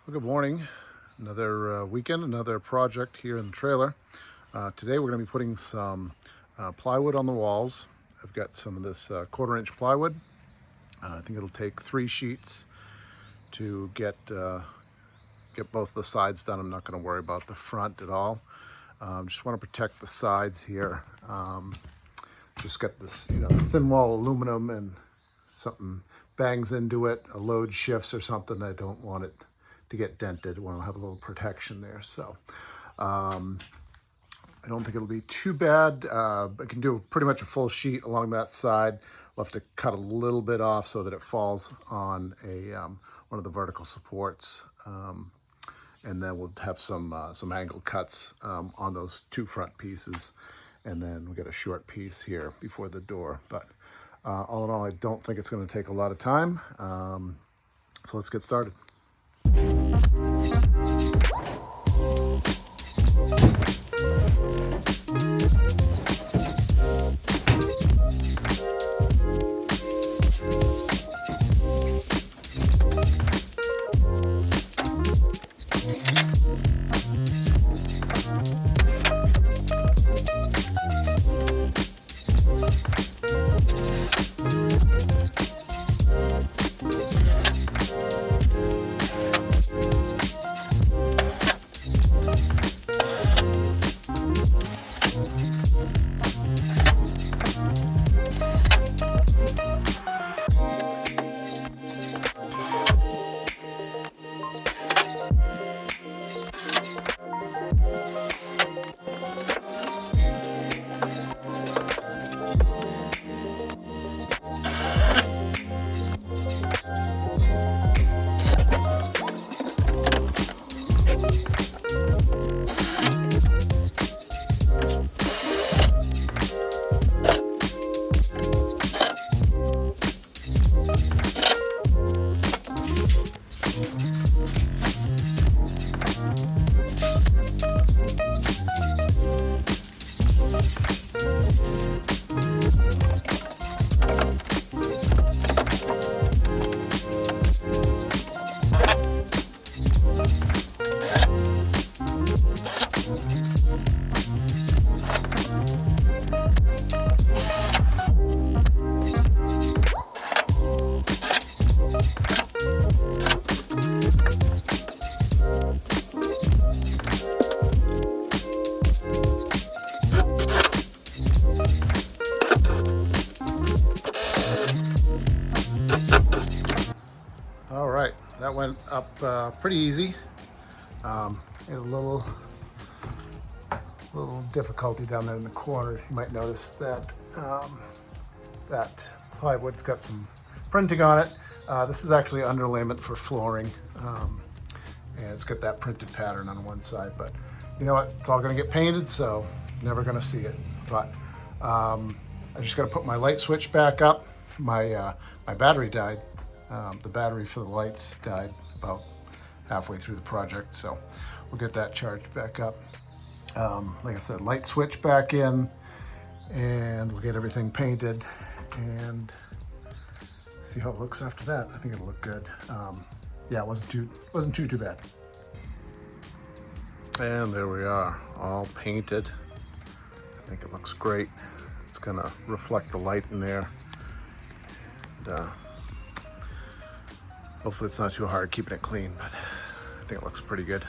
Well, good morning. Another weekend, another project here in the trailer. Today we're going to be putting some plywood on the walls. I've got some of this 1/4-inch plywood. I think it'll take 3 sheets to get both the sides done. I'm not going to worry about the front at all. Just want to protect the sides here. Just got this, thin wall aluminum, and something bangs into it, a load shifts or something. I don't want it to get dented. I want to have a little protection there. So I don't think it'll be too bad. I can do pretty much a full sheet along that side. I'll have to cut a little bit off so that it falls on a one of the vertical supports. And then we'll have some angle cuts on those 2 front pieces. And then we'll get a short piece here before the door. But all in all, I don't think it's going to take a lot of time. So let's get started. All right, that went up pretty easy. Had a little difficulty down there in the corner. You might notice that that plywood's got some printing on it. This is actually underlayment for flooring, and it's got that printed pattern on one side. But you know what? It's all going to get painted, so never going to see it. But I just got to put my light switch back up. My battery died. The battery for the lights died about halfway through the project, so we'll get that charged back up. Like I said, light switch back in, and we'll get everything painted and see how it looks after that. I think it'll look good. Yeah, it wasn't too bad. And there we are, all painted. I think it looks great. It's gonna reflect the light in there. And, hopefully it's not too hard keeping it clean, but I think it looks pretty good.